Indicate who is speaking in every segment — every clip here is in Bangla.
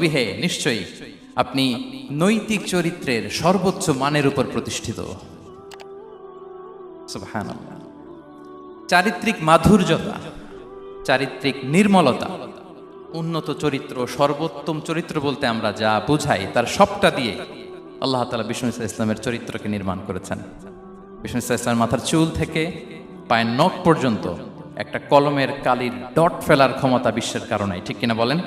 Speaker 1: নবী হে, নিশ্চয়ই আপনি নৈতিক চরিত্রের সর্বোচ্চ মানের উপর প্রতিষ্ঠিত। সুবহানাল্লাহ। চারিত্রিক মাধুর্যতা, চারিত্রিক নির্মলতা, উন্নত চরিত্র, সর্বোত্তম চরিত্র বলতে আমরা যা বুঝাই তার সবটা দিয়ে আল্লাহ তাআলা বিষ্ণু ইসলামের চরিত্রকে নির্মাণ করেছেন। বিষ্ণু ইসলামের মাথার চুল থেকে পায়ের নখ পর্যন্ত একটা কলমের কালির ডট ফেলার ক্ষমতা বিশ্বের কারণে, ঠিক কিনা বলেন?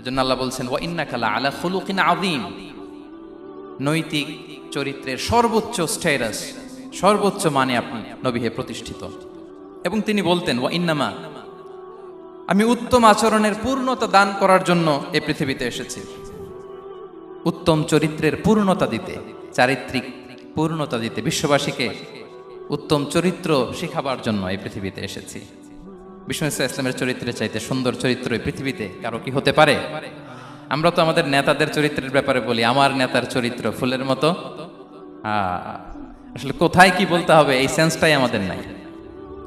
Speaker 1: এজন্য আল্লাহ বলছেন ওয়া ইন্নাকা লাআলা খুলুকিন আযীম। নৈতিক চরিত্রের সর্বোচ্চ স্ট্যাটাস, সর্বোচ্চ মানে আপনি নবী হে প্রতিষ্ঠিত। এবং তিনি বলতেন ওয়া ইন্নামা, আমি উত্তম আচরণের পূর্ণতা দান করার জন্য এই পৃথিবীতে এসেছি। উত্তম চরিত্রের পূর্ণতা দিতে, চারিত্রিক পূর্ণতা দিতে, বিশ্ববাসীকে উত্তম চরিত্র শেখাবার জন্য এই পৃথিবীতে এসেছি। বিষ্ণু ইসলামের চরিত্রের চাইতে সুন্দর চরিত্র এই পৃথিবীতে কারো কি হতে পারে? আমরা তো আমাদের নেতাদের চরিত্রের ব্যাপারে বলি, আমার নেতার চরিত্র ফুলের মতো। আসলে কোথায় কি বলতে হবে এই সেন্সটাই আমাদের নাই।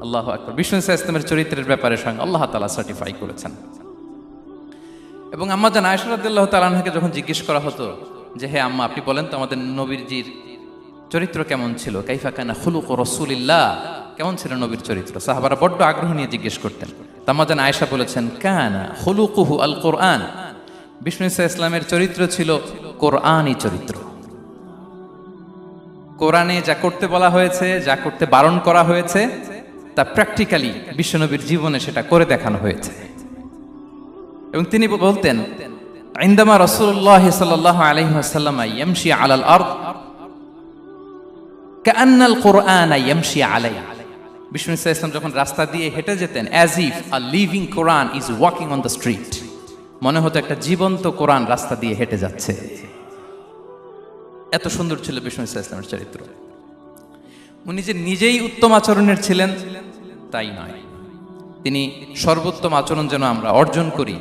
Speaker 1: আল্লাহু আকবার। বিষ্ণু ইসলামের চরিত্রের ব্যাপারে স্বয়ং আল্লাহ তাআলা সার্টিফাই করেছেন। এবং আম্মা জান আয়েশা রাদিয়াল্লাহু তাআলা আনহাকে যখন জিজ্ঞেস করা হতো যে হে আম্মা, আপনি বলেন তো আমাদের নবীজির চরিত্র কেমন ছিল, কাইফা কানা খুলুক রাসূলিল্লাহ, কেমন ছিল নবীর চরিত্র, সাহাবারা বড্ড আগ্রহ নিয়ে জিজ্ঞেস করতেন। আম্মা জান আয়েশা বলেছেন কানা খুলুকুহু আল কোরআন, বিষ্ণু ইসলামের চরিত্র ছিল কোরআনই চরিত্র। কোরআনে যা করতে বলা হয়েছে, যা করতে বারণ করা হয়েছে, তা প্র্যাকটিক্যালি বিশ্বনবীর জীবনে সেটা করে দেখানো হয়েছে। এবং তিনি বলতেন ইনদামা রাসূলুল্লাহ সাল্লাল্লাহু আলাইহি ওয়াসাল্লাম ইয়ামশি আলাল আরদ কাআন্নাল কুরআন ইয়ামশি আলাইহি। বিষ্ণু ইসলাম যখন রাস্তা দিয়ে হেঁটে যেতেন, as if a living Quran is walking on the street, মনে হতো একটা জীবন্ত কোরআন রাস্তা দিয়ে হেঁটে যাচ্ছে। এত সুন্দর ছিল বিষ্ণু ইসলামের চরিত্র। উনি যে নিজেই উত্তম আচরণের ছিলেন তাই নয়, তিনি সর্বোত্তম আচরণ যেন আমরা অর্জন করি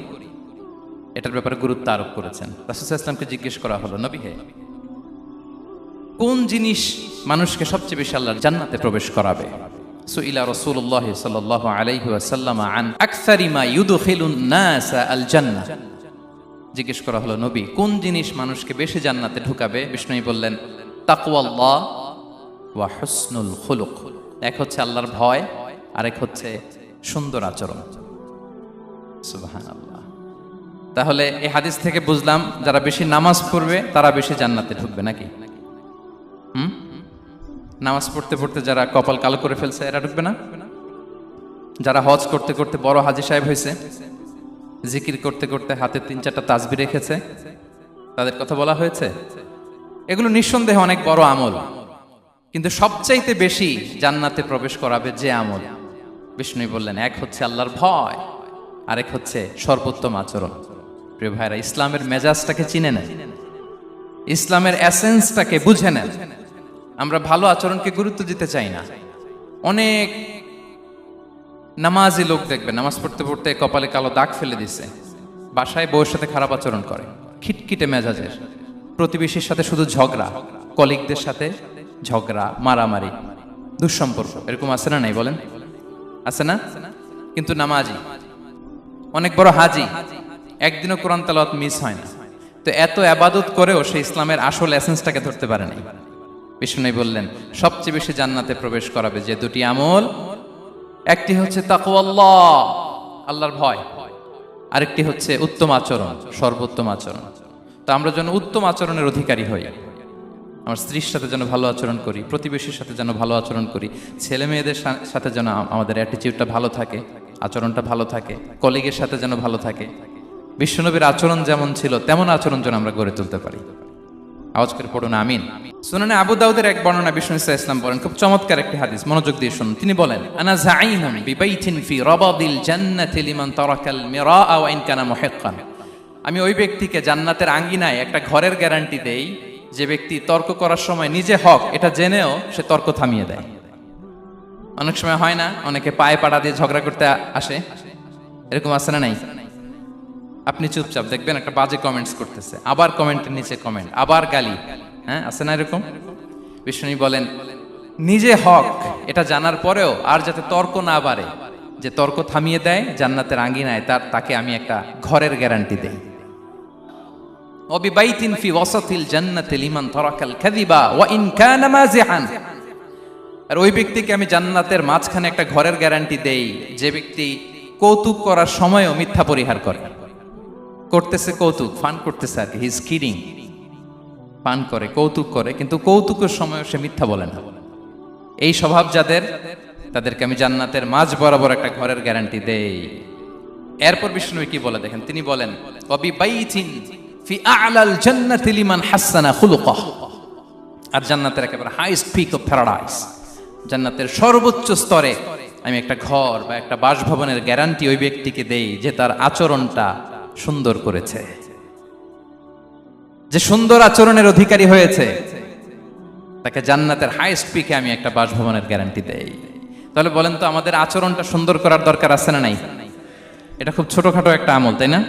Speaker 1: এটার ব্যাপারে গুরুত্ব আরোপ করেছেন। রাসূল সাল্লাল্লাহু আলাইহি ওয়াসাল্লামকে জিজ্ঞেস করা হলো, নবী হে, কোন জিনিস মানুষকে সবচেয়ে বেশি আল্লাহর জান্নাতে প্রবেশ করাবে? সুইলা রাসূলুল্লাহ সাল্লাল্লাহু আলাইহি ওয়াসাল্লাম আন আকসারি মা ইউদখিলুন নাস আল জান্নাহ। জিজ্ঞেস করা হলো, নবী কোন জিনিস মানুষকে বেশি জান্নাতে ঢুকাবে? বিষ্ণু বললেন তাকওয়াল্লাহ ওয়া হুসনুল খুলুক। এক হচ্ছে আল্লাহর ভয়, আরেক হচ্ছে সুন্দর আচরণ। সুবহানাল্লাহ। তাহলে এই হাদিস থেকে বুঝলাম যারা বেশি নামাজ পড়বে তারা বেশি জান্নাতে ঢুকবে নাকি? নামাজ পড়তে পড়তে যারা কপাল কালো করে ফেলছে এরা ঢুকবে না? যারা হজ করতে করতে বড় হাজী সাহেব হয়েছে, জিকির করতে করতে হাতে 3-4টা তাসবিহ রেখেছে, তাদের কথা বলা হয়েছে। এগুলো নিঃসন্দেহে অনেক বড় আমল, কিন্তু সবচাইতে বেশি জান্নাতে প্রবেশ করাবে যে আমল, বিষ্ণু বললেন এক হচ্ছে আল্লাহর ভয়, আরেক হচ্ছে সর্বোত্তম আচরণ। প্রিয় ভাইরা, ইসলামের মেজাজটাকে চিনে নেন, ইসলামের এসেন্সটাকে বুঝে নেন। আমরা ভালো আচরণকে গুরুত্ব দিতে চাই না। অনেক নামাজি লোক দেখবে নামাজ পড়তে পড়তে কপালে কালো দাগ ফেলে দিছে, বাসায় বউয়ের সাথে খারাপ আচরণ করে, খিটখিটে মেজাজের, প্রতিবেশীর সাথে শুধু ঝগড়া, কলিগদের সাথে ঝগড়া, মারামারি, দুঃসম্পর্ক, এরকম আছে না নাই বলেন? আছে না? কিন্তু নামাজি, অনেক বড় হাজি, একদিনও কোরআন তেলাওয়াত মিস হয় না। তো এত ইবাদত করেও সে ইসলামের আসল এসেন্সটাকে ধরতে পারে নাই। বিষ্ণু বললেন সবচেয়ে বেশি জান্নাতে প্রবেশ করাবে যে দুটি আমল, একটি হচ্ছে তাকওয়াল্লাহ, আল্লাহর ভয়, আরেকটি হচ্ছে উত্তম আচরণ, সর্বোত্তম আচরণ। তো আমরা যেন উত্তম আচরণের অধিকারী হই। আমার স্ত্রীর সাথে যেন ভালো আচরণ করি, প্রতিবেশীর সাথে যেন ভালো আচরণ করি, ছেলে মেয়েদের সাথে যেন আমাদের অ্যাটিটিউডটা ভালো থাকে, আচরণটা ভালো থাকে, কলিগের সাথে যেন ভালো থাকে। বিশ্বনবীর আচরণ যেমন ছিল তেমন আচরণ যেন আমরা গড়ে তুলতে পারি। আওয়াজ করে পড়ুন আমিন। সুনানে আবু দাউদের এক বর্ণনা বিষ্ণু ইসলাম বলেন, খুব চমৎকার একটি হাদিস, মনোযোগ দিয়ে শুনুন। তিনি বলেন আনা যাঈমুন বিবাইতিন ফি রাবাদিল জান্নাতি লিমান তারাকাল মিরাআ ওয়া ইন কানা মুহিক্কান। আমি ওই ব্যক্তিকে জান্নাতের আঙ্গিনায় একটা ঘরের গ্যারান্টি দেই যে ব্যক্তি তর্ক করার সময় নিজে হক এটা জেনেও সে তর্ক থামিয়ে দেয়। অনেক সময় হয় না, অনেকে পায়ে পাড়া দিয়ে ঝগড়া করতে আসে, এরকম আছে না নাই? আপনি চুপচাপ দেখবেন একটা বাজে কমেন্টস করতেছে, আবার কমেন্টের নিচে কমেন্ট, আবার গালি, হ্যাঁ আছে না এরকম? বিষ্ণু বলেন নিজে হক এটা জানার পরেও আর যাতে তর্ক না বাড়ে, যে তর্ক থামিয়ে দেয় জান্নাতের আঙ্গিনায়, তাকে আমি একটা ঘরের গ্যারান্টি দেই। ওয়াবিবাইতিন ফি ওয়াসাতিল জান্নাতি লিমান তারাকাল কাযিবা ওয়া ইন কানা মাযিহান। আর ওই ব্যক্তিকে আমি জান্নাতের মাঝখানে একটা ঘরের গ্যারান্টি দেই যে ব্যক্তি কৌতুক করার সময়ও মিথ্যা পরিহার করে। করতেছে কৌতুক, ফান করতেছে আর কি, হি ইজ কিডিং, পান করে, কৌতুক করে, কিন্তু কৌতুকের সময় সে মিথ্যা বলে না। এই স্বভাব যাদের, তাদেরকে আমি জান্নাতের মাঝ বরাবর একটা ঘরের গ্যারান্টি দেই। এরপর বিষ্ণু কি বলে দেখেন, তিনি বলেন ওয়াবিবাইতিন ফি আ'লাল জান্নাতি লিমান হাসানা খুলুকাহ। আর জান্নাতের একেবারে হাইস্ট পিক অফ প্যারাডাইস, জান্নাতের সর্বোচ্চ স্তরে আমি একটা ঘর বা একটা বাসভবনের গ্যারান্টি ওই ব্যক্তিকে দেই যে তার আচরণটা সুন্দর করেছে, যে সুন্দর আচরণের অধিকারী হয়েছে, তাকে জান্নাতের হাইস্ট পিকে আমি একটা বাসভবনের গ্যারান্টি দেই। তাহলে বলেন তো আমাদের আচরণটা সুন্দর করার দরকার আছে না নাই? এটা খুব ছোটখাটো একটা আমল, তাই না?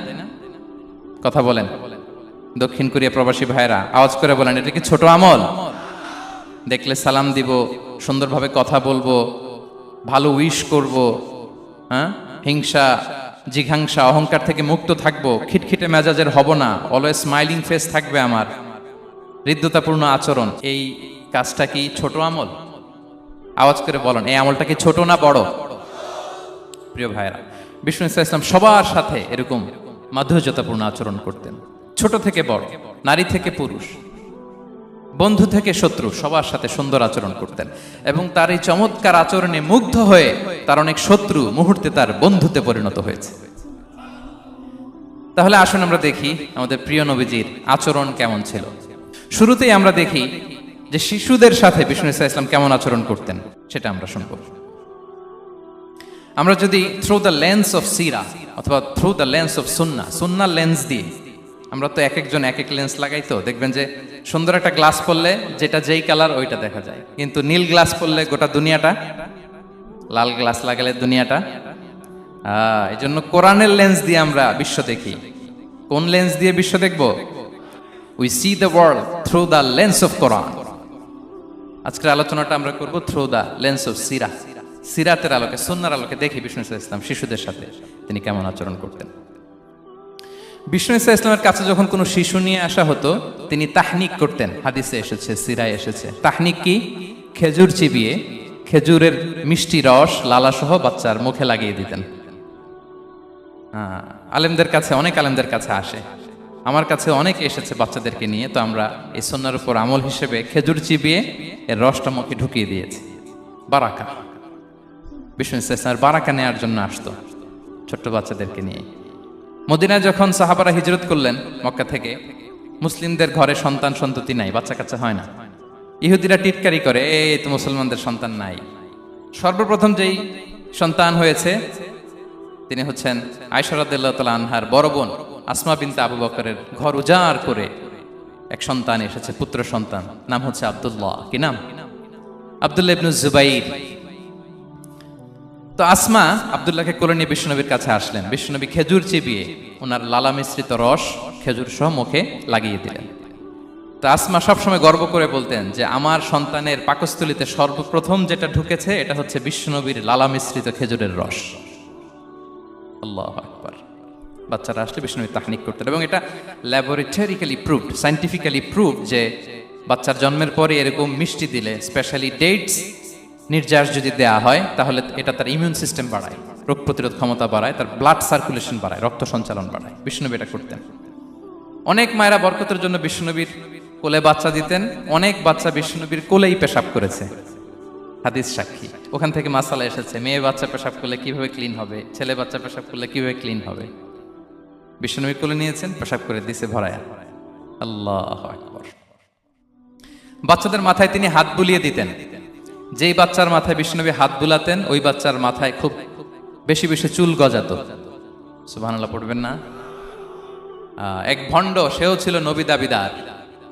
Speaker 1: কথা বলেন, দক্ষিণ কোরিয়া প্রবাসী ভাইরা আওয়াজ করে বলেন, এটা কি ছোট আমল? দেখলে সালাম দিব, সুন্দরভাবে কথা বলবো, ভালো উইশ করব, হ্যাঁ, হিংসা জিঘাংসা অহংকার থেকে মুক্ত থাকবো, খিটখিটে মেজাজের হব না, অলওয়েজ স্মাইলিং ফেস থাকবে আমার, হৃদ্যতাপূর্ণ আচরণ। এই কাজটা কি ছোট আমল? আওয়াজ করে বলেন, এই আমলটা কি ছোট না বড়? প্রিয় ভাইরা, বিষ্ণু ইসলাম সবার সাথে এরকম মাধুর্যতাপূর্ণ আচরণ করতেন, ছোট থেকে বড়, নারী থেকে পুরুষ, বন্ধু থেকে শত্রু, সবার সাথে সুন্দর আচরণ করতেন। এবং তার এই চমৎকার আচরণে মুগ্ধ হয়ে তার অনেক শত্রু মুহূর্তে তার বন্ধুতে পরিণত হয়েছে। তাহলে আসুন আমরা দেখি আমাদের প্রিয় নবীজির আচরণ কেমন ছিল। শুরুতেই আমরা দেখি যে শিশুদের সাথে বিষ্ণু ইসলাম কেমন আচরণ করতেন, সেটা আমরা শুনব। আমরা যদি থ্রু দ্য লেন্স অফ সিরা অথবা through the lens of Sunnah lens দিয়ে, আমরা তো এক একজন এক এক লেন্স লাগাই, তো দেখবেন যে সুন্দর একটা গ্লাস পরলে যেটা যেই কালার ওইটা দেখা যায়, কিন্তু নীল গ্লাস পরলে গোটা দুনিয়াটা, লাল গ্লাস লাগালে দুনিয়াটা। এই জন্য কোরআনের লেন্স দিয়ে আমরা বিশ্ব দেখি। কোন লেন্স দিয়ে বিশ্ব দেখব? We see the world through the lens of Quran. আজকের আলোচনাটা আমরা করব থ্রু দ্য লেন্স অফ সিরা, সিরাতের আলোকে, সুন্নাহর আলোকে দেখি বিষ্ণু ইসলাম শিশুদের সাথে তিনি কেমন আচরণ করতেন। বিষ্ণু ইসলামের কাছে যখন কোনো শিশু নিয়ে আসা হতো, তিনি তাহনিক করতেন। হাদিসে এসেছে, সিরায় এসেছে। তাহনিক কি? খেজুর চিবিয়ে খেজুরের মিষ্টি রস লালাসহ বাচ্চার মুখে লাগিয়ে দিতেন। আলেমদের কাছে, অনেক আলেমদের কাছে আসে, আমার কাছে অনেকে এসেছে বাচ্চাদেরকে নিয়ে, তো আমরা এই সুন্নাহর উপর আমল হিসেবে খেজুর চিবিয়ে এর রসটা মুখে ঢুকিয়ে দিয়েছি। বারাকা, বিষ্ণু ইসলামের বারাকা নেওয়ার জন্য আসতো ছোট্ট বাচ্চাদেরকে নিয়ে। মদিনায় যখন সাহাবারা হিজরত করলেন মক্কা থেকে, মুসলিমদের ঘরে সন্তান সন্ততি নাই, বাচ্চা কাচ্চা হয় না। ইহুদিরা টিটকারি করে, এই তো মুসলমানদের সন্তান নাই। সর্বপ্রথম যেই সন্তান হয়েছে তিনি হচ্ছেন আয়েশা রাদিয়াল্লাহু তাআলা আনহার বড় বোন আসমা বিনতে আবু বকরের ঘর উজাড় করে এক সন্তান এসেছে, পুত্র সন্তান, নাম হচ্ছে আব্দুল্লাহ। কি নাম? আব্দুল্লাহ ইবনে জুবাইর। তো আসমা আব্দুল্লাহকে কোলে নিয়ে বিশ্বনবীর কাছে আসলেন। বিশ্বনবী খেজুর চিবিয়ে ওনার লালা মিশ্রিত রস খেজুর সহ মুখে লাগিয়ে দিলেন। তো আসমা সবসময় গর্ব করে বলতেন যে আমার সন্তানের পাকস্থলিতে সর্বপ্রথম যেটা ঢুকেছে এটা হচ্ছে বিশ্বনবীর লালা মিশ্রিত খেজুরের রস। আল্লাহু আকবার। বাচ্চারা আসলে বিশ্বনবী তাহনিক করতেন, এবং এটা ল্যাবরেটরিক্যালি প্রুভড, সায়েন্টিফিক্যালি প্রুভড যে বাচ্চার জন্মের পরে এরকম মিষ্টি দিলে, স্পেশালি ডেটস নির্যাস যদি দেয়া হয়, তাহলে এটা তার ইমিউন সিস্টেম বাড়ায়, রোগ প্রতিরোধ ক্ষমতা বাড়ায়, তার ব্লাড সার্কুলেশন বাড়ায়, রক্ত সঞ্চালন বাড়ায়। বিষ্ণুনবী এটা করতেন। অনেক মায়েরা বরকতের জন্য বিষ্ণুনবীর কোলে বাচ্চা দিতেন। অনেক বাচ্চা বিষ্ণুনবীর কোলেই পেশাব করেছে, হাদিস সাক্ষী। ওখান থেকে মাসালা এসেছে, মেয়ে বাচ্চা পেশাব করলে কিভাবে ক্লিন হবে, ছেলে বাচ্চা পেশাব করলে কিভাবে ক্লিন হবে। বিষ্ণুনবী কোলে নিয়েছেন, পেশাব করে দিছে ভরায়া। আল্লাহু আকবার। বাচ্চাদের মাথায় তিনি হাত বুলিয়ে দিতেন। যেই বাচ্চার মাথায় বিষ্ণুনবী হাত বুলাতেন, ওই বাচ্চার মাথায় খুব বেশি বেশি চুল গজাতো। সুবহানাল্লাহ পড়বেন না? এক ভণ্ড, সেও ছিল নবী দাবিদার,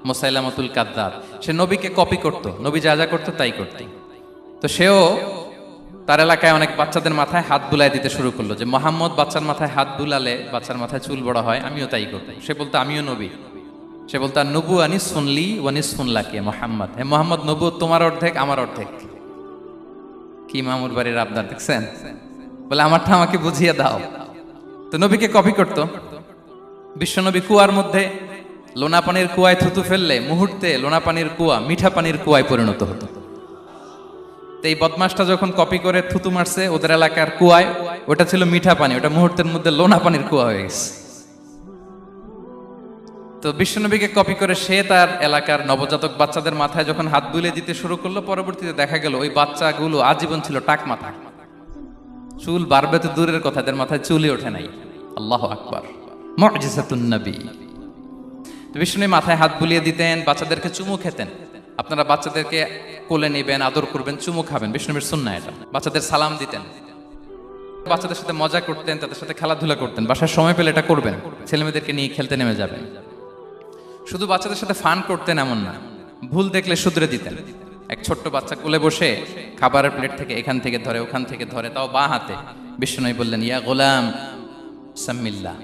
Speaker 1: মুসাইলামাতুল কাযযাব। সে নবীকে কপি করত, নবী যা যা করতো তাই করত। তো সেও তার এলাকায় অনেক বাচ্চাদের মাথায় হাত বুলাই দিতে শুরু করলো, যে মোহাম্মদ বাচ্চার মাথায় হাত বুলালে বাচ্চার মাথায় চুল বড় হয়, আমিও তাই করব। সে বলতো আমিও নবী। সে বলতো নবু আনিস শুনলি ওয়ানিস শুনলাকে মোহাম্মদ, হে মোহাম্মদ, নবু তোমার অর্ধেক আমার অর্ধেক। কি মামুর বাড়ির আবদার দেখছেন? বলে আমারটা আমাকে বুঝিয়ে দাও। তো নবীকে কপি করত। বিশ্বনবী কুয়ার মধ্যে লোনা পানির কুয়ায় থুতু ফেললে মুহূর্তে লোনা পানির কুয়া মিঠা পানির কুয়ায় পরিণত হতো। তো এই বদমাসটা যখন কপি করে থুতু মারছে ওদের এলাকার কুয়ায়, ওটা ছিল মিঠা পানি, ওটা মুহূর্তের মধ্যে লোনা পানির কুয়া হয়ে গেছে। তো বিশ্বনবীকে কপি করে সে তার এলাকার নবজাতক বাচ্চাদের মাথায় যখন হাত বুলিয়ে দিতে শুরু করলো, পরবর্তীতে দেখা গেল ওই বাচ্চাগুলো আজীবন ছিল টাক মাথা। চুল বাড়বে তো দূরের কথা, এদের মাথায় চুলই ওঠে নাই। আল্লাহু আকবার, মুআজিজাতুন নবী। তো বিশ্বনবী মাথায় হাত বুলিয়ে দিতেন, বাচ্চাদেরকে চুমু খেতেন। আপনারা বাচ্চাদেরকে কোলে নেবেন, আদর করবেন, চুমু খাবেন, বিশ্বনবীর সুন্নাহ এটা। বাচ্চাদের সালাম দিতেন, বাচ্চাদের সাথে মজা করতেন, তাদের সাথে খেলাধুলা করতেন। বাসার সময় পেলে এটা করবেন, ছেলেমেয়েদেরকে নিয়ে খেলতে নেমে যাবেন। শুধু বাচ্চাদের সাথে ফান করতেন এমন না, ভুল দেখলে শুধরে দিতেন। এক ছোট্ট বাচ্চা কোলে বসে খাবারের প্লেট থেকে এখান থেকে ধরে ওখান থেকে ধরে, তাও বাঁ হাতে। বিশ্বনবী বললেন, ইয়া গোলাম সাম্মিল্লাহ,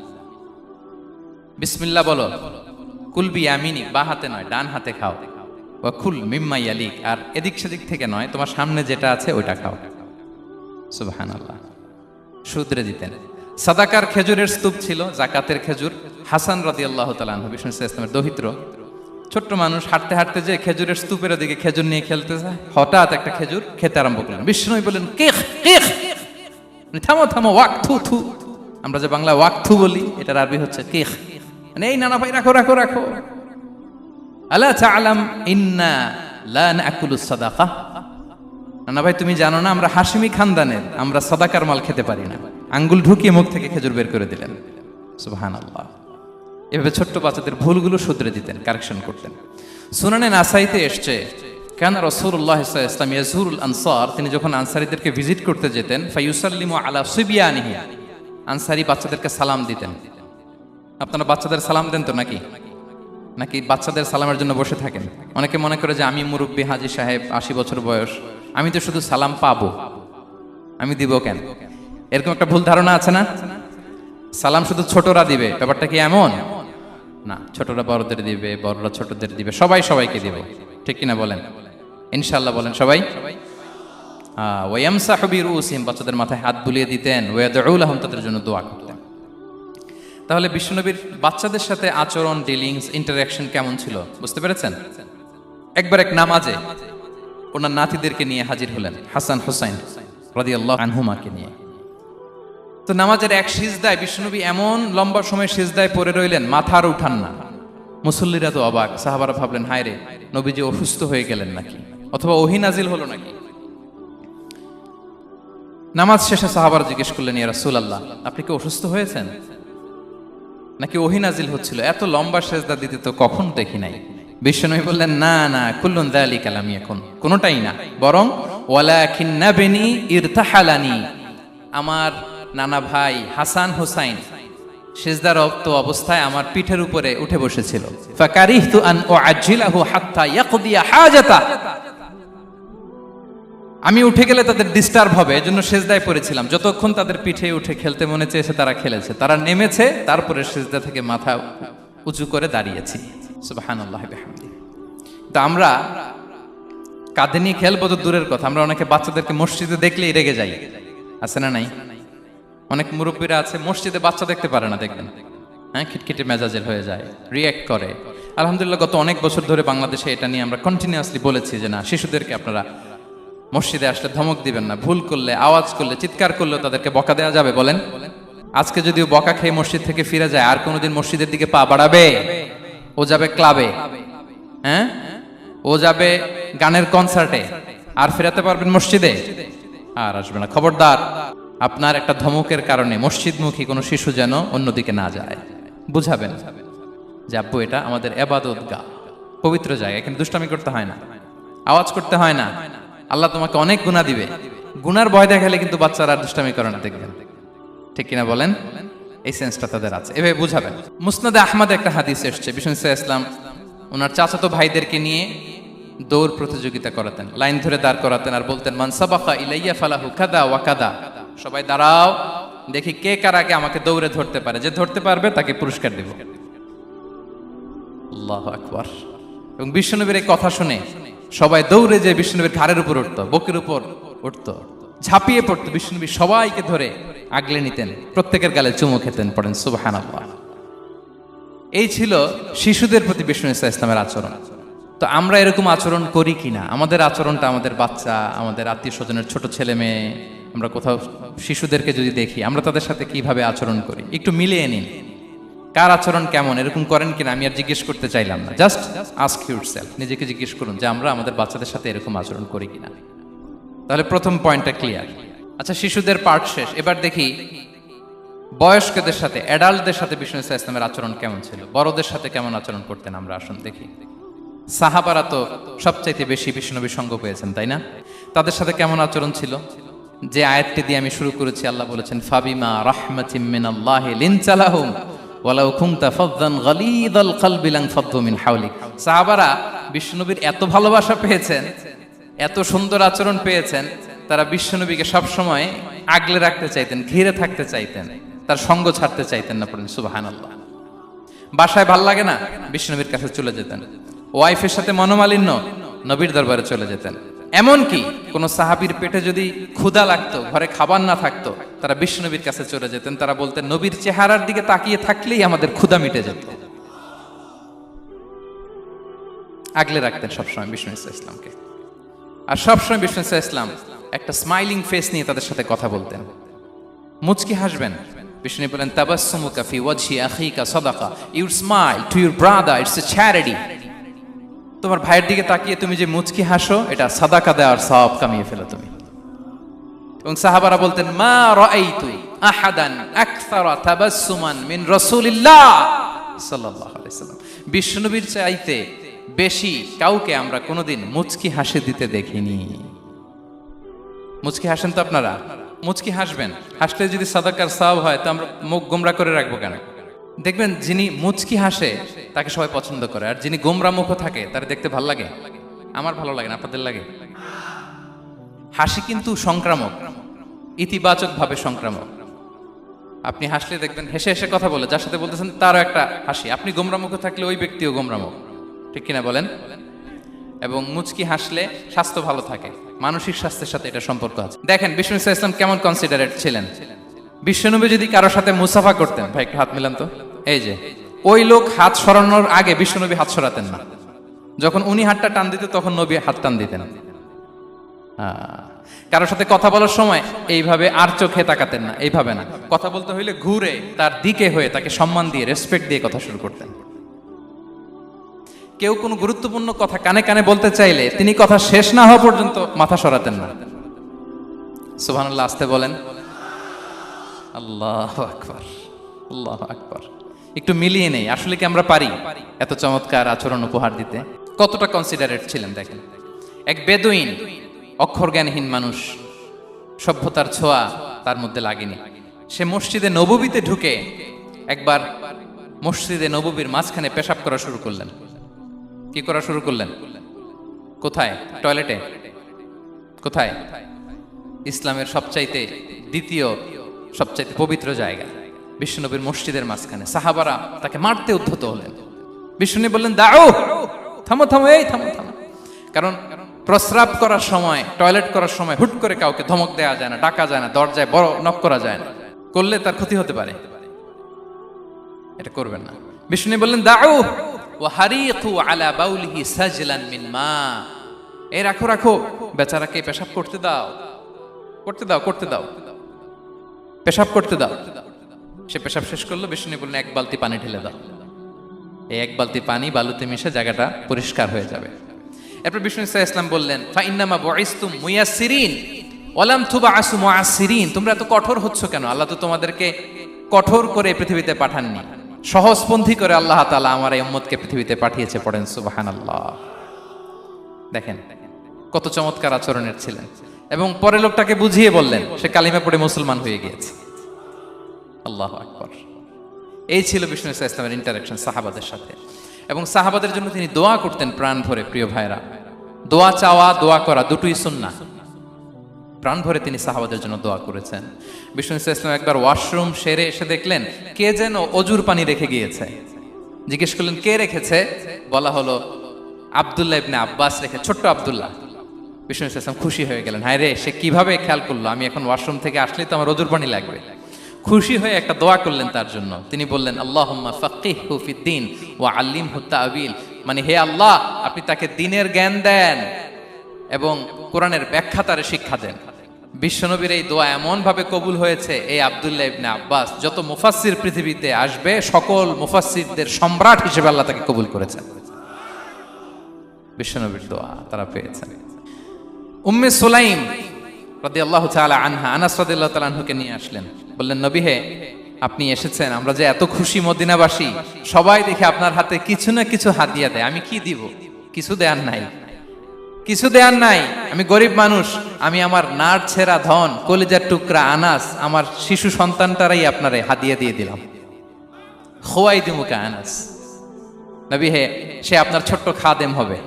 Speaker 1: বিসমিল্লাহ বলো। কুলবি ইয়ামিনিক, বাঁ হাতে নয় ডান হাতে খাও। ওয়া কুল মিম্মা ইয়ালিক, আর এদিক সেদিক থেকে নয়, তোমার সামনে যেটা আছে ওইটা খাও। সুবহানাল্লাহ, শুধরে দিতেন। সাদাকার খেজুরের স্তূপ ছিল, জাকাতের খেজুর। হাসান রাদিয়াল্লাহু তাআলা আনহু, বিষ্ণু ইসলামের দহিত্র, ছোট্ট মানুষ, হাঁটতে হাঁটতে যে খেজুরের স্তূপের দিকে খেজুর নিয়ে খেলতে যায়, হঠাৎ একটা খেজুর খেতে আরম্ভ করলেন। বিষ্ণু বললেন, কেখ কেখ, থামো থামো, ওয়াক থু থু। আমরা যে বাংলা ওয়াক থু বলি, এটার আরবি হচ্ছে কেখ। মানে এই নানা ভাই রাখো রাখো রাখো। আলা তাআলাম ইন্না লা নাকুলুস সাদাকা, নানা ভাই তুমি জানো না আমরা হাশিমি খানদানের, আমরা সাদাকার মাল খেতে পারি না। আঙ্গুল ঢুকিয়ে মুখ থেকে খেজুর বের করে দিলেন। সুবহানাল্লাহ। এভাবে ছোট্ট বাচ্চাদের ভুলগুলো শুধরে দিতেন, কারেকশন করতেন। সুনানে নাসাইতে এসছে, কেন রাসূলুল্লাহ সাল্লাল্লাহু আলাইহি ওয়াসাল্লাম ইয়াজুরুল আনসার, তিনি যখন আনসারীদেরকে ভিজিট করতে যেতেন, ফায়ুসাল্লিমু আলা সিবিয়ানিহি, আনসারী বাচ্চাদেরকে সালাম দিতেন। আপনারা বাচ্চাদের সালাম দেন তো নাকি? নাকি বাচ্চাদের সালামের জন্য বসে থাকেন? অনেকে মনে করে যে আমি মুরব্বী হাজী সাহেব, 80 বছর বয়স, আমি তো শুধু সালাম পাবো, আমি দিব কেন? এরকম একটা ভুল ধারণা আছে না? সালাম শুধু ছোটরা দিবে, ব্যাপারটা কি এমন না? ছোটরা বড়দের দিবে, বড়রা ছোটদের দিবে, সবাই সবাইকে দিবে, ঠিক কিনা বলেন? ইনশাআল্লাহ বলেন সবাই। ওয়ায়ামসাহু বিরুসিহিম, বাচ্চাদের মাথায় হাত বুলিয়ে দিতেন। ওয়ায়াদউ লাহুম, তাদের জন্য দোয়া করতেন। তাহলে বিশ্বনবীর বাচ্চাদের সাথে আচরণ, ডিলিংস, ইন্টারঅ্যাকশন কেমন ছিল বুঝতে পেরেছেন? একবার এক নামাজে ওনার নাতিদেরকে নিয়ে হাজির হলেন, হাসান হুসাইন রাদিয়াল্লাহু আনহুমাকে নিয়ে। তো নামাজের এক সিজদায় বিশ্বনবী এমন লম্বা সময় সিজদায় পড়ে রইলেন, মাথা আর উঠান না। মুসল্লিরা তো অবাক, সাহাবারা ভাবলেন হায় রে, নবীজি অসুস্থ হয়ে গেলেন নাকি, অথবা ওহী নাজিল হলো নাকি। নামাজ শেষে সাহাবারা জিজ্ঞেস করলেন, ইয়া রাসূলুল্লাহ, আপনি কি অসুস্থ হয়েছেন নাকি ওহী নাজিল হচ্ছিল? এত লম্বা সিজদা দিতে তো কখন দেখি নাই। বিশ্বনবী বললেন, না না, কুল্লুন যালিকা লাম ইয়াকুন, কোনটাই না, বরং ওয়ালাকিন্নাবনি ইরতাহালানি, আমার নানা ভাই হাসান হুসাইন সিজদারত অবস্থায় আমার পিঠের উপরে উঠে বসেছিল। ফাকারিহতু আন উআজ্জিলাহু হাত্তা ইয়াকদিয়া হাজাতা, আমি উঠে গেলে তাদের ডিস্টার্ব হবে, এজন্য সিজদায় পড়েছিলাম। যতক্ষণ তাদের পিঠে উঠে খেলতে মনে চেয়েছে তারা খেলেছে, তারা নেমেছে, তারপরে সিজদা থেকে মাথা উঁচু করে দাঁড়িয়েছি। সুবহানাল্লাহি ওয়া বিহামদিহি। তো আমরা কাঁধে নিয়ে খেলবো তো দূরের কথা, আমরা অনেকে বাচ্চাদেরকে মসজিদে দেখলেই রেগে যাই, আছে না নাই? অনেক মুরব্বীরা আছে মসজিদে বাচ্চা দেখতে পারে না, দেখবেন হ্যাঁ, খিটখিটে মেজাজের হয়ে যায়, রিয়্যাক্ট করে। আলহামদুলিল্লাহ গত অনেক বছর ধরে বাংলাদেশে এটা নিয়ে আমরা কন্টিনিউয়াসলি বলেছি যে না, শিশুদেরকে আপনারা মসজিদে আসলে ধমক দিবেন না, ভুল করলে, আওয়াজ করলে, চিৎকার করলেও তাদেরকে বকা দেওয়া যাবে? বলেন। আজকে যদিও বকা খেয়ে মসজিদ থেকে ফিরে যায়, আর কোনোদিন মসজিদের দিকে পা বাড়াবে? ও যাবে ক্লাবে, হ্যাঁ, ও যাবে গানের কনসার্টে, আর ফেরাতে পারবেন মসজিদে? আর আসবে না। খবরদার, আপনার একটা ধমকের কারণে মসজিদমুখী কোনো শিশু যেন অন্যদিকে না যায়। বুঝাবেন যে আব্বু এটা আমাদের ইবাদতগাহ, পবিত্র জায়গা, এখানে দুষ্টামি করতে হয় না, আওয়াজ করতে হয় না, আল্লাহ তোমাকে অনেক গুনাহ দিবে। গুনার ভয় দেখালে কিন্তু বাচ্চারা দুষ্টামি করে না, দেখবেন, ঠিক কিনা বলেন? এই সেন্সটা তাদের আছে, এভাবে বুঝাবেন। মুসনাদে আহমদে একটা হাদিস এসছে, বিষ্ণু ইসলাম ওনার চাচাতো ভাইদেরকে নিয়ে দৌড় প্রতিযোগিতা করাতেন, লাইন ধরে দাঁড় করাতেন, আর বলতেন, মান সাবাকা ইলাইয়া ফালাহু কাদা ওয়া কাদা, সবাই দাঁড়াও, দেখি কে কার আগে আমাকে দৌড়ে ধরতে পারে, যে ধরতে পারবে তাকে পুরস্কার দেব। আল্লাহু আকবার। এবং বিশ্বনবীর এই কথা শুনে সবাই দৌড়ে যে বিশ্বনবীর ঘাড়ের উপর উঠতো, বুকের উপর উঠতো, ঝাঁপিয়ে পড়তো বিষ্ণুনবী, সবাইকে ধরে আগলে নিতেন, প্রত্যেকের গালে চুমু খেতেন। পড়েন সুবহানাল্লাহ। এই ছিল শিশুদের প্রতি বিষ্ণু ইসা ইসলামের আচরণ। তো আমরা এরকম আচরণ করি কিনা? আমাদের আচরণটা আমাদের বাচ্চা, আমাদের আত্মীয় স্বজনের ছোট ছেলে মেয়ে, আমরা কোথাও শিশুদেরকে যদি দেখি, আমরা তাদের সাথে কিভাবে আচরণ করি একটু মিলিয়ে নিন। কার আচরণ কেমন, এরকম করেন কিনা আমি আর জিজ্ঞেস করতে চাইলাম না। জাস্ট আস্ক ইউরসেলফ, নিজেকে জিজ্ঞেস করুন যে আমরা আমাদের বাচ্চাদের সাথে এরকম আচরণ করি কিনা। তাহলে প্রথম পয়েন্টটা ক্লিয়ার। আচ্ছা, শিশুদের পার্ট শেষ, এবার দেখি বয়স্কদের সাথে, অ্যাডাল্টদের সাথে বিষ্ণু ইসা ইসলামের আচরণ কেমন ছিল, বড়দের সাথে কেমন আচরণ করতেন আমরা। আসুন দেখি। সাহাবারা তো সবচাইতে বেশি বিষ্ণুনবীর সঙ্গ পেয়েছেন, তাই না? তাদের সাথে কেমন আচরণ ছিল? যে আয়াতটি দিয়ে আমি শুরু করেছি, আল্লাহ বলেছেন ফাবিমা রাহমাতিম মিনাল্লাহি লিনতা লাহুম ওয়ালাউ কুনতা ফাযযান গালিযাল কলবি লানফাদ্দু মিন হাওলিক। সাহাবারা বিষ্ণুনবীর এত ভালোবাসা পেয়েছেন, এত সুন্দর আচরণ পেয়েছেন, তারা বিশ্বনবীকে সবসময় আগলে রাখতে চাইতেন, ঘিরে থাকতে চাইতেন, তার সঙ্গ ছাড়তে চাইতেন না। পড়েন সুবহানাল্লাহ। বাসায় ভাল লাগে না, বিশ্বনবীর কাছে চলে যেতেন। ওয়াইফের সাথে মনোমালিন্য, নবীর দরবারে চলে যেতেন। এমনকি কোন সাহাবীর পেটে যদি ক্ষুধা লাগতো, ঘরে খাবার না থাকতো, তারা বিশ্বনবীর কাছে চলে যেতেন। তারা বলতেন নবীর চেহারার দিকে তাকিয়ে থাকলেই আমাদের ক্ষুধা মিটে যেত। আগলে রাখতেন সবসময় বিষ্ণু ইসা ইসলামকে। আর সবসময় বিষ্ণু ইসা ইসলাম একটা স্মাইলিং ফেস নিয়ে তাদের সাথে কথা বলতেন, মুচকি হাসবেন। বিষ্ণু বলেন তাবাসসুমুকা ফি ওয়াজহি আখিকা সাদাকা, you smile to your brother, it's a charity. তোমার ভাইয়ের দিকে তাকিয়ে তুমি যে মুচকি হাসো, এটা সাদাকা দেওয়ার সওয়াব কামিয়ে ফেলো তুমি। এবং সাহাবারা বলতেন মা রাআইতু আহাদান আকসারা তাবাসসুমান মিন রাসূলিল্লাহ সাল্লাল্লাহু আলাইহি ওয়াসাল্লাম। বিষ্ণুনবীর চাইতে বেশি কাউকে আমরা কোনোদিন মুচকি হাসি দিতে দেখিনি। মুচকি হাসেন তো আপনারা? মুচকি হাসবেন, হাসলে যদি সাদাকার সওয়াব হয় তো আমরা মুখ গোমরা করে রাখবো কেন? দেখবেন যিনি মুচকি হাসে তাকে সবাই পছন্দ করে, আর যিনি গোমরা মুখ থাকে তার দেখতে ভালো লাগে। আমার ভালো লাগে না, আপনাদের লাগে? হাসি কিন্তু সংক্রামক, ইতিবাচক ভাবে সংক্রামক। আপনি হাসলে দেখবেন হেসে হেসে কথা বলে, যার সাথে বলতেছেন তারও একটা হাসি। আপনি গোমরা মুখ থাকলে ওই ব্যক্তিও গোমরা মুখ, ঠিক কিনা বলেন? এবং মুচকি হাসলে স্বাস্থ্য ভালো থাকে, মানসিক স্বাস্থ্যের সাথে এটা সম্পর্ক আছে। দেখেন বিষ্ণু ইসা ইসলাম কেমন কনসিডারেট ছিলেন। বিশ্বনবী যদি কারোর সাথে মুসাফা করতেন, ভাই একটু হাত মিলান তো, এই যে ওই লোক হাত সরানোর আগে বিশ্বনবী হাত সরাতেন না। যখন উনি হাতটা টান দিতেন তখন নবী হাত টান দিতেন। কারোর সাথে কথা বলার সময় এইভাবে আর চোখে তাকাতেন না, এইভাবে না। কথা বলতে হইলে ঘুরে তার দিকে হয়ে তাকে সম্মান দিয়ে, রেসপেক্ট দিয়ে কথা শুরু করতেন। কেউ কোনো গুরুত্বপূর্ণ কথা কানে কানে বলতে চাইলে তিনি কথা শেষ না হওয়া পর্যন্ত মাথা সরাতেন না। সুবহানাল্লাহ, আসতে বলেন। আল্লাহু আকবার, আল্লাহু আকবার। একটু মিলিয়ে নেই, আসলে কি আমরা পারি এত চমৎকার আচরণ উপহার দিতে? কতটা কনসিডারেট ছিলেন দেখেন। এক বেদুইন, অক্ষর জ্ঞানহীন মানুষ, সভ্যতার ছোঁয়া তার মধ্যে লাগেনি। সে মসজিদে নববীতে ঢুকে একবার মসজিদে নববীর মাঝখানে পেশাব করা শুরু করলেন। কি করা শুরু করলেন? কোথায়? টয়লেটে? কোথায়? ইসলামের সবচাইতে দ্বিতীয় সবচাইতে পবিত্র জায়গা বিশ্বনবীর মসজিদের মাঝখানে। সাহাবারা তাকে মারতে উদ্ধত হলেন। বিশ্বনবী বললেন দাও, থামো থামো, এই থামো থামো। কারণ প্রস্রাব করার সময়, টয়লেট করার সময় হুট করে কাউকে ধমক দেওয়া যায় না, ডাকা যায় না, দরজায় বড় নক করা যায় না, করলে তার ক্ষতি হতে পারে, এটা করবেন না। বিষ্ণু বললেন দাও ওয়া হারিকু আলা বাউলিহি সাজলান মিন মা, এই রাখো রাখো, বেচারাকে পেশাব করতে দাও, করতে দাও, করতে দাও, পেশাব করতে দাও। সে পেশাব শেষ করলো। বিষ্ণু বললেন এক বালতি পানি ঢেলে দাও। এই এক বালতি পানি বালুতে মিশে জায়গাটা পরিষ্কার হয়ে যাবে। এরপর বিষ্ণু ইসলাম বললেন ফা ইন্নামা বুইসতুম মুয়াসসিরিন ওয়া লাম তুবআসু মুআসসিরিন, তোমরা এত কঠোর হচ্ছ কেন? আল্লাহ তো তোমাদেরকে কঠোর করে পৃথিবীতে পাঠাননি, সহজপন্থী করে আল্লাহ তাআলা আমার এই উম্মতকে পৃথিবীতে পাঠিয়েছে। পড়েন সুবহানাল্লাহ। দেখেন কত চমৎকার আচরণের ছিলেন। এবং পরে লোকটাকে বুঝিয়ে বললেন, সে কালিমা পড়ে মুসলমান হয়ে গিয়েছে। আল্লাহু আকবার। এই ছিল বিষ্ণু ইসলামের ইন্টারাকশন সাহাবাদের সাথে। এবং সাহাবাদের জন্য তিনি দোয়া করতেন প্রাণ ভরে। প্রিয় ভাইরা, দোয়া চাওয়া, দোয়া করা দুটোই সুন্নাহ। প্রাণ ভরে তিনি সাহাবাদের জন্য দোয়া করেছেন। বিষ্ণু ইসলাম একবার ওয়াশরুম সেরে এসে দেখলেন কে যেন অজুর পানি রেখে গিয়েছে। জিজ্ঞেস করলেন কে রেখেছে? বলা হলো আব্দুল্লাহ ইবনে আব্বাস রেখে, ছোট্ট আব্দুল্লাহ। বিষ্ণু ইসলাম খুশি হয়ে গেলেন, হায় রে সে কিভাবে খেয়াল করলো, আমি এখন ওয়াশরুম থেকে আসলেই তো আমার রোজুর পানি লাগবে। খুশি হয়ে একটা দোয়া করলেন তার জন্য। তিনি বললেন, আল্লাহুম্মা ফাক্কিহহু ফিদ্দীন ওয়া আল্লিমহু তা'ওয়িল, মানে হে আল্লাহ আপনি তাকে দ্বীনের জ্ঞান দেন এবং কোরআনের ব্যাখ্যা তারে শিক্ষা দেন। বিশ্বনবীর এই দোয়া এমন ভাবে কবুল হয়েছে, এই আব্দুল্লাহ ইবনে আব্বাস যত মুফাসসির পৃথিবীতে আসবে সকল মুফাসসিরদের সম্রাট হিসেবে আল্লাহ তাকে কবুল করেছেন। বিশ্বনবীর দোয়া তারা পেয়েছেন। উম্মে সুলাইম রাদিয়াল্লাহু তাআলা আনহা, আনাস রাদিয়াল্লাহু তাআলা আনহুকে নিয়ে আসলেন, বললেন নবী হে আপনি এসেছেন, আমরা যে এত খুশি মদিনাবাসী, সবাই দেখে আপনার হাতে কিছু না কিছু হাদিয়া দেয়, আমি কি দিব? কিছু দেয়ার নাই, কিছু দেয়ার নাই, আমি গরিব মানুষ, আমি আমার নাড় ছেঁড়া ধন কলিজার টুকরা আনাস আমার শিশু সন্তানটারাই আপনারে হাদিয়া দিয়ে দিলাম। খোয়াই দিমুকা আনাস, নবী হে সে আপনার ছোট্ট খাদেম হবে,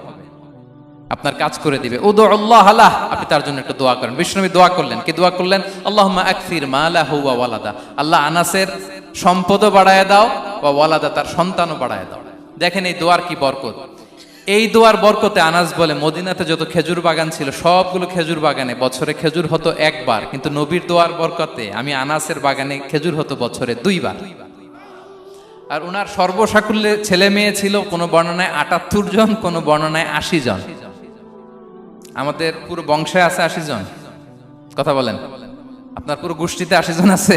Speaker 1: আপনার কাজ করে দিবে। উদু আল্লাহ আলাহ, আপনি তার জন্য একটু দোয়া করেন। বিষ্ণু নবী দোয়া করলেন, কি দোয়া করলেন? আল্লাহুম্মা আকসির মালাহু ওয়া ওয়ালাদা, আল্লাহ আনাসের সম্পদও বাড়ায় দাও, ওয়া ওয়ালাদা তার সন্তানও বাড়ায় দাও। দেখেন এই দোয়ার কি বরকত। এই দোয়ার বরকতে আনাস বলে মদিনাতে যত খেজুর বাগান ছিল সবগুলো খেজুর বাগানে বছরে খেজুর হতো একবার, কিন্তু নবীর দোয়ার বরকতে আমি আনাসের বাগানে খেজুর হতো বছরে 2 বার। আর ওনার সর্বসাকুল্যে ছেলে মেয়ে ছিল, কোনো বর্ণনায় 78 জন, কোনো বর্ণনায় 80 জন। আমাদের পুরো বংশে আছে 80 জন, কথা বলেন, আপনার পুরো গোষ্ঠীতে 80 জন আছে?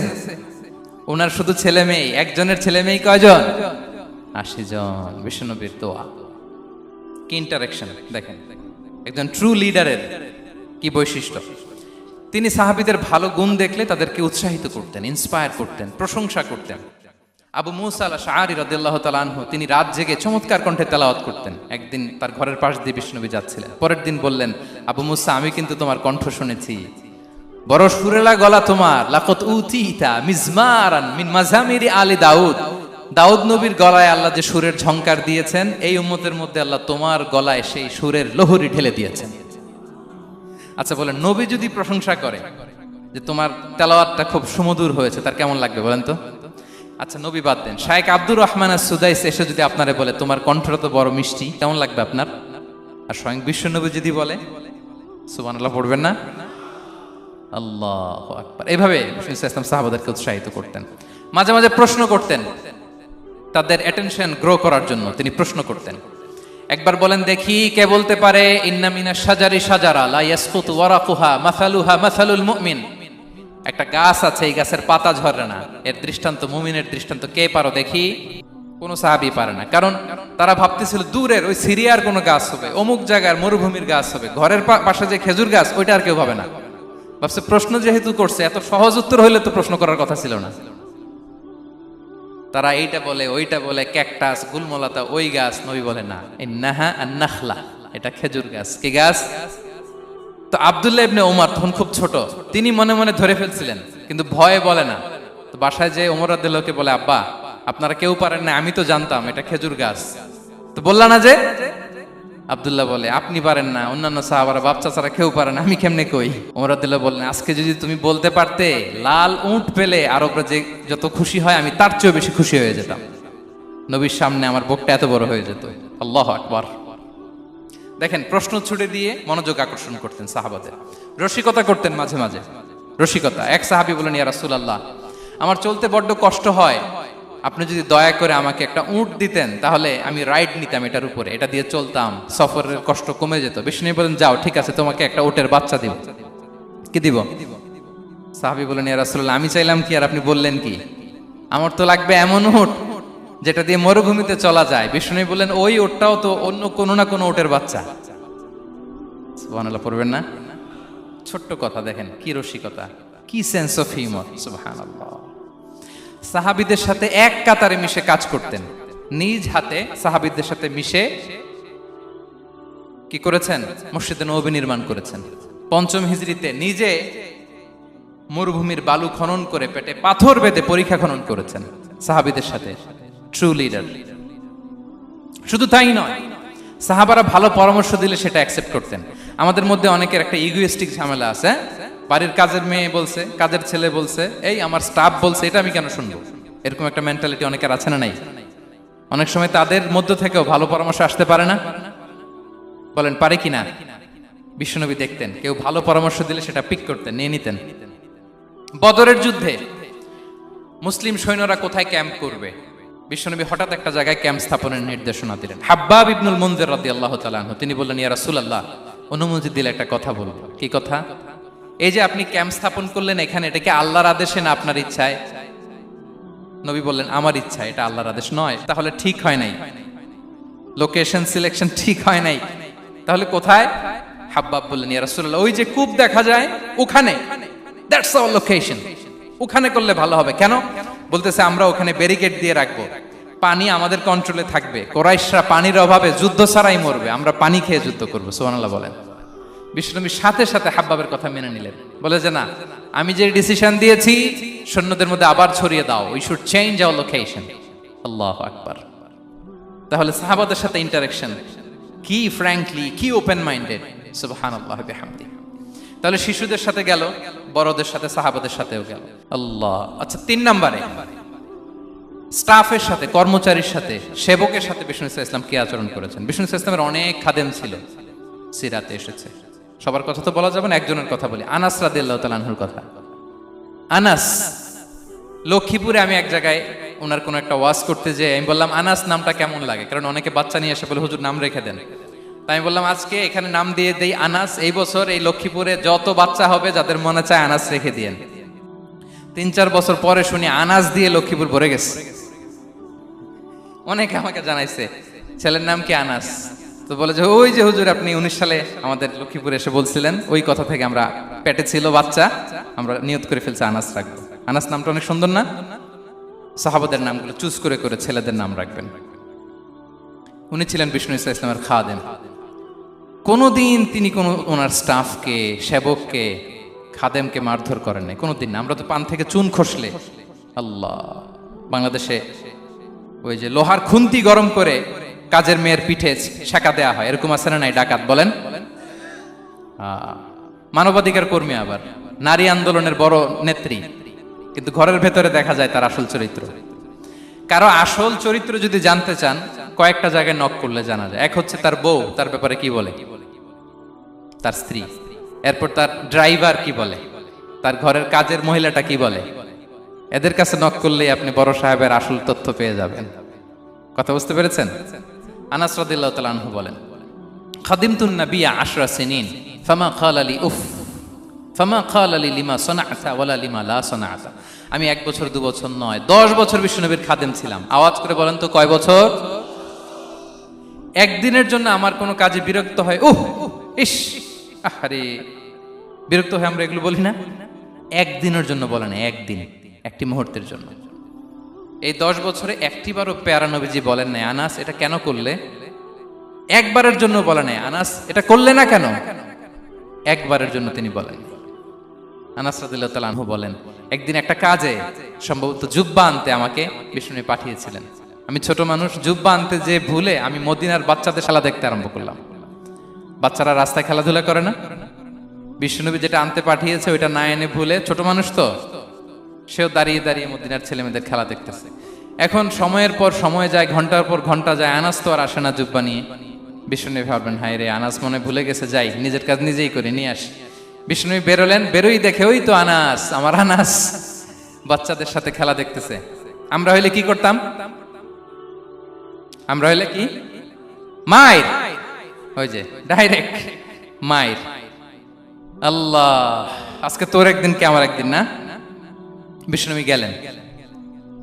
Speaker 1: ওনার শুধু ছেলে মেয়ে, একজনের ছেলে মেয়ে কয়জন? 80 জন। বিশ্বনবীর দোয়া কি ইন্টারেকশন দেখেন, একজন ট্রু লিডারের কি বৈশিষ্ট্য। তিনি সাহাবীদের ভালো গুণ দেখলে তাদেরকে উৎসাহিত করতেন, ইন্সপায়ার করতেন, প্রশংসা করতেন। আবু মুসা আল-আশআরী রাদিয়াল্লাহু তাআলা আনহু তিনি রাত জেগে চমৎকার কণ্ঠে তেলাওয়াত করতেন। একদিন তার ঘরের পাশ দিয়ে বিষ্ণুনবী যাচ্ছিলেন, পরের দিন বললেন, আবু মুসা আমি কিন্তু তোমার কণ্ঠ শুনেছি, বড় সুরেলা গলা তোমার, লাকাত উতিতা মিজমারান মিন মাজামিরি আলি দাউদ, দাউদ নবীর গলায় আল্লাহ যে সুরের ঝংকার দিয়েছেন, এই উম্মতের মধ্যে আল্লাহ তোমার গলায় সেই সুরের লহরী ঢেলে দিয়েছেন। আচ্ছা বলেন, নবী যদি প্রশংসা করে যে তোমার তেলাওয়াতটা খুব সুমধুর হয়েছে, তার কেমন লাগবে বলেন তো? আচ্ছা নবী বাদ দেন, শায়েখ আব্দুর রহমান আস-সুদাইস এসে যদি আপনারে বলে তোমার কণ্ঠটা তো বড় মিষ্টি, কেমন লাগবে আপনার? আর স্বয়ং বিশ্বনবী যদি বলে, সুবহানাল্লাহ পড়বেন না? আল্লাহু আকবার। এইভাবে ইসলাম সাহাবাদেরকে উৎসাহিত করতেন। মাঝে মাঝে প্রশ্ন করতেন, তাদের অ্যাটেনশন গ্রো করার জন্য তিনি প্রশ্ন করতেন। একবার বলেন দেখি কে বলতে পারে, ইন্না মিনাশ শাজারি শাজারা লা ইয়াসকুতু ওয়ারাকুহা মাসালুহা মাসালুল মুমিন, একটা গাছ আছে এই গাছের পাতা ঝরে না, এর দৃষ্টান্ত মুমিনের দৃষ্টান্ত। কে পারো দেখি? কোন সাহাবী পারে না, কারণ তারা ভাবতেছিল দূরের ওই সিরিয়ার কোনো গাছ হবে, অমুক জায়গার মরুভূমির গাছ হবে, ঘরের পাশে যে খেজুর গাছ ওইটা আর কেউ ভাবে না। ভাবছে প্রশ্ন যেহেতু করছে, এত সহজ উত্তর হইলে তো প্রশ্ন করার কথা ছিল না। তারা এইটা বলে ওইটা বলে, ক্যাকটাস গুলমলাতা ওই গাছ, নবী বলে না, ইন্নাহা আন-নাখলা, এটা খেজুর গাছ। কি গাছ? তো আব্দুল্লাহ ইবনে ওমর তখন খুব ছোট, তিনি মনে মনে ধরে ফেলছিলেন, কিন্তু ভয়ে বলে না। তো বাসায় যে ওমর রাদিয়াল্লাহুকে বলে, আব্বা আপনারা কেউ পারেন না, আমি তো জানতাম এটা খেজুর গাছ, তো বললা না যে? আব্দুল্লাহ বলে, আপনি পারেন না, অন্যান্য সাহাবারা বাপ চাচারা কেউ পারে না, আমি কেমনে কই? ওমর রাদিয়াল্লাহু বললেন, আজকে যদি তুমি বলতে পারতে লাল উট পেলে আরবরা যে যত খুশি হয় আমি তার চেয়েও বেশি খুশি হয়ে যেতাম, নবীর সামনে আমার বুকটা এত বড় হয়ে যেত। আল্লাহু আকবার। দেখেন প্রশ্ন ছুড়ে দিয়ে মনোযোগ আকর্ষণ করতেন সাহাবাদের, রসিকতা করতেন মাঝে মাঝে। রসিকতা, এক সাহাবী বলেন, ইয়া রাসূলুল্লাহ আমার চলতে বড্ড কষ্ট হয়, আপনি যদি দয়া করে আমাকে একটা উট দিতেন তাহলে আমি রাইড নিতাম এটার উপরে, এটা দিয়ে চলতাম, সফরের কষ্ট কমে যেত। বিষ্ণু বলেন, যাও ঠিক আছে, তোমাকে একটা উটের বাচ্চা দিব। কি দিব? সাহাবী বলেন, ইয়া রাসূলুল্লাহ আমি চাইলাম কি আর আপনি বললেন কি? আমার তো লাগবে এমন উট যেটা দিয়ে মরুভূমিতে চলা যায়। বিষ্ণু বললেন, ওই উটটাও তো অন্য কোনো না কোনো উটের বাচ্চা। সুবহানাল্লাহ পড়বেন না? ছোট্ট কথা, দেখেন কি রসিকতা, কি সেন্স অফ হিউমার। সুবহানাল্লাহ। সাহাবীদের সাথে এক কাতারে মিশে কাজ করতেন, নিজ হাতে সাহাবীদের সাথে মিশে কি করেছেন? মসজিদে নববী নির্মাণ করেছেন। 5ম হিজরিতে নিজে মরুভূমির বালু খনন করে পেটে পাথর বেঁধে পরীক্ষা খনন করেছেন সাহাবীদের সাথে। True leader. শুধু তাই নয়, সাহাবারা ভালো পরামর্শ দিলে সেটা অ্যাকসেপ্ট করতেন। আমাদের মধ্যে অনেকের একটা ইগোইস্টিক ঝামেলা আছে, বাড়ির কাজের মেয়ে বলছে, কাজের ছেলে বলছে, এই আমার স্টাফ বলছে, এটা আমি কেন শুনবো? এরকম একটা মেন্টালিটি অনেকের আছে না নাই? অনেক সময় তাদের মধ্য থেকেও ভালো পরামর্শ আসতে পারে না? বলেন পারে কিনা? বিশ্বনবী দেখতেন, কেউ ভালো পরামর্শ দিলে সেটা পিক করতেন, নিয়ে নিতেন। বদরের যুদ্ধে মুসলিম সৈন্যরা কোথায় ক্যাম্প করবে, বিশ্বনবী হঠাৎ একটা জায়গায় ক্যাম্প স্থাপনের নির্দেশনা দিলেন। হাব্বাব ইবনুল মুনজির রাদিয়াল্লাহু তাআলা আনহু তিনি বললেন, ইয়া রাসূলুল্লাহ, অনুমতি দিলে একটা কথা বলবো। কি কথা? এই যে আপনি ক্যাম্প স্থাপন করলেন এখানে, এটা কি আল্লাহর আদেশে না আপনার ইচ্ছায়? নবী বললেন, আমার ইচ্ছা, এটা আল্লাহর আদেশ নয়। তাহলে ঠিক হয় নাই, লোকেশন সিলেকশন ঠিক হয় নাই, তাহলে কোথায়? হাব্বাব বললেন, ইয়া রাসূলুল্লাহ, ওই যে কূপ দেখা যায় ওখানে, দ্যাটস আওয়ার লোকেশন, ওখানে করলে ভালো হবে। কেন? বলতেছে, আমরা ওখানে ব্যারিকেড দিয়ে রাখবো, পানি আমাদের কন্ট্রোলে থাকবে, কুরাইশরা পানির অভাবে যুদ্ধ ছাড়াই মরবে, আমরা পানি খেয়ে যুদ্ধ করবো। সুবহানাল্লাহ বলেন। বিশ্বনবী সাথে সাথে হাব্বাবের কথা মেনে নিলেন, বলে যে না, আমি যে ডিসিশন দিয়েছি সৈন্যদের মধ্যে আবার ছড়িয়ে দাও, we should change our location. আল্লাহু আকবার। তাহলে সাহাবাদের সাথে ইন্টারেকশন কি ফ্র্যাঙ্কলি, কি ওপেন মাইন্ডেড, সুবহানাল্লাহ বিহামদি। তাহলে শিশুদের সাথে গেল, বড়দের সাথে, সাহাবাদের সাথেও গেল। আল্লাহ। আচ্ছা, 3 নম্বরে স্টাফের সাথে, কর্মচারীর সাথে, সেবকের সাথে বিষ্ণু ইসলাম কি আচরণ করেছেন? বিষ্ণু ইসলামের অনেক খাদেম ছিল, সিরাতে এসেছে। সবার কথা তো বলা যাবে না, একজনের কথা বলি, আনাস রাদিয়াল্লাহু তাআলা আনহুর কথা। আনাস, লক্ষ্মীপুরে আমি এক জায়গায় ওনার কোনো একটা ওয়াজ করতে যেয়ে আমি বললাম, আনাস নামটা কেমন লাগে? কারণ অনেকে বাচ্চা নিয়ে এসে বলে, হুজুর নাম রেখে দেন। তাই আমি বললাম, আজকে এখানে নাম দিয়ে দেই আনাস। এই বছর এই লক্ষ্মীপুরে যত বাচ্চা হবে, যাদের মনে চায় আনাস রেখে দিয়েন। 3-4 বছর পরে শুনি আনাস দিয়ে লক্ষ্মীপুর ভরে গেছে। অনেকে আমাকে জানাইছে ছেলের নাম কি আনাস, তো বলে যে ওই যে হুজুর আপনি 19 সালে আমাদের লক্ষ্মীপুরে এসে বলছিলেন, ওই কথা থেকে আমরা, পেটে ছিল বাচ্চা, আমরা নিয়ত করে ফেলছি আনাস রাখবো। আনাস নামটা অনেক সুন্দর না? সাহাবাদের নামগুলো চুজ করে করে ছেলেদের নাম রাখবেন। উনি ছিলেন বিষ্ণু ইসলামের খাদেম। কোনোদিন তিনি কোনো ওনার স্টাফকে, সেবককে, খাদেমকে মারধর করেন নাই, কোনোদিন না। আমরা তো পান থেকে চুন খসলে, আল্লাহ, বাংলাদেশে ওই যে লোহার খুন্তি গরম করে কাজের মেয়ের পিঠে শেখা দেয়া হয়, এরকম আছে না নাই? ডাকাত বলেন, মানবাধিকার কর্মী, আবার নারী আন্দোলনের বড় নেত্রী, কিন্তু ঘরের ভেতরে দেখা যায় তার আসল চরিত্র। কারো আসল চরিত্র যদি জানতে চান, কয়েকটা জায়গায় নক করলে জানা যায়। এক হচ্ছে তার বউ, তার ব্যাপারে কি বলে, তার স্ত্রী। এরপর তার ড্রাইভার কি বলে, তার ঘরের কাজের মহিলাটা কি বলে। এদের কাছে নক করলেই আপনি বড় সাহেবের আসল তথ্য পেয়ে যাবেন। কথা বুঝতে পেরেছেন? আনাস রাদিয়াল্লাহু তাআলা আনহু বলেন, খাদিমতুন নাবিয়্যা 10 সিনিন ফামা ক্বালা লি উফ ফামা ক্বালা লি লিমা সানা'তা ওয়ালা লিমা লা সানা'তা। আমি 1 বছর 2 বছর নয়, 10 বছর বিশ্বনবীর খাদেম ছিলাম। আওয়াজ করে বলেন তো, কয় বছর? একদিনের জন্য আমার কোনো কাজে বিরক্ত হয়, উহ ইস, আরে, বিরক্ত হয় আমরা এগুলো বলি না? একদিনের জন্য বলে না, একদিন, একটি মুহূর্তের জন্য। এই 10 বছরে একটিবারও পেয়ারা নবীজি বলেন নাই, আনাস এটা কেন করলে? একবারের জন্য বলে নাই, আনাস এটা করলে না কেন? একবারের জন্য তিনি বলেন। আনাস রাদিয়াল্লাহু তাআলা আনহু বলেন, একদিন একটা কাজে, সম্ভবত জুব্বা আনতে আমাকে বিষ্ণু পাঠিয়েছিলেন। আমি ছোট মানুষ, জুব্বা আনতে যে ভুলে আমি মদিনার বাচ্চাদের খেলা দেখতে আরম্ভ করলাম। বাচ্চারা রাস্তায় খেলাধুলা করে না? বিষ্ণুনবী যেটা আনতে পাঠিয়েছে ওইটা না এনে ভুলে, ছোট মানুষ তো, সেও দাঁড়িয়ে দাঁড়িয়ে মদিনার ছেলেমেয়েদের খেলা দেখতেছে। এখন সময়ের পর সময় যায়, ঘন্টার পর ঘন্টা যায়, আনাস তো আর আসে না জুব্বা নিয়ে। বিষ্ণুনবী ভাবলেন, হায় রে, আনাস মনে ভুলে গেছে, যাই নিজের কাজ নিজেই করে নিয়ে আসি। বিষ্ণুনবী বেরোলেন, বেরোই দেখে ওই তো আনাস, আমার আনাস বাচ্চাদের সাথে খেলা দেখতেছে। আমরা হইলে কি করতাম? আমরা হইলে কি? মাইর, ওই যে ডাইরেক্ট মাইর। আল্লাহ, আজকে তোর একদিন কি আমার একদিন না? বিষ্ণুনবী গেলেন,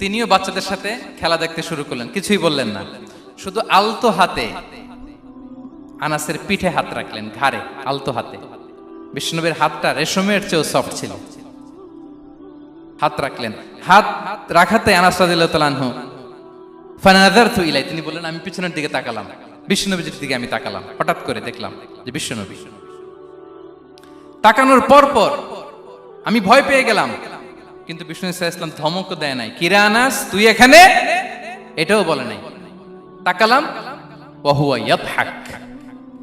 Speaker 1: তিনিও বাচ্চাদের সাথে খেলা দেখতে শুরু করলেন, কিছুই বললেন না, শুধু আলতো হাতে আনাসের পিঠে হাত রাখলেন, ঘাড়ে আলতো হাতে। বিষ্ণুনবীর হাতটা রেশমের চেয়েও সফট ছিল। হাত রাখলেন, হাত রাখাতে আনাস রাদিয়াল্লাহু তাআলা আনহু ফানাযারতু ইলাই, তিনি বললেন, আমি পিছনের দিকে তাকালাম, বিষ্ণুনবীর দিকে আমি তাকালাম। হঠাৎ করে দেখলাম যে বিষ্ণুনবী। তাকানোর পর পর আমি ভয় পেয়ে গেলাম, কিন্তু বিষ্ণু ইসলাম ধমক দেয় নাই, কিরে আনাস তুই এখানে, এটাও বলে নাই। তাকালাম, ওয়া হুয়া ইয়াদহাক,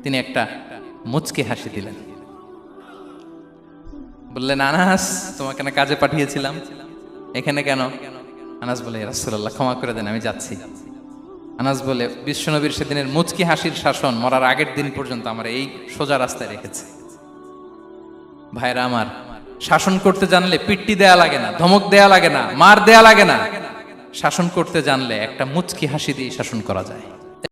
Speaker 1: তিনি একটা মুচকি হাসি দিলেন। বললেন, আনাস তোমাকে না কাজে পাঠিয়েছিলাম, এখানে কেন? আনাস বলে, ইয়া রাসূলুল্লাহ ক্ষমা করে দেন, আমি যাচ্ছি। আনাস বলে, বিশ্বনবীর সেদিনের মুচকি হাসির শাসন মরার আগের দিন পর্যন্ত আমার এই সোজা রাস্তায় রেখেছে। ভাইরা আমার, শাসন করতে জানলে পিট্টি দেয়া লাগে না, ধমক দেয়া লাগে না, মার দেয়া লাগে না। শাসন করতে জানলে একটা মুচকি হাসি দিয়ে শাসন করা যায়।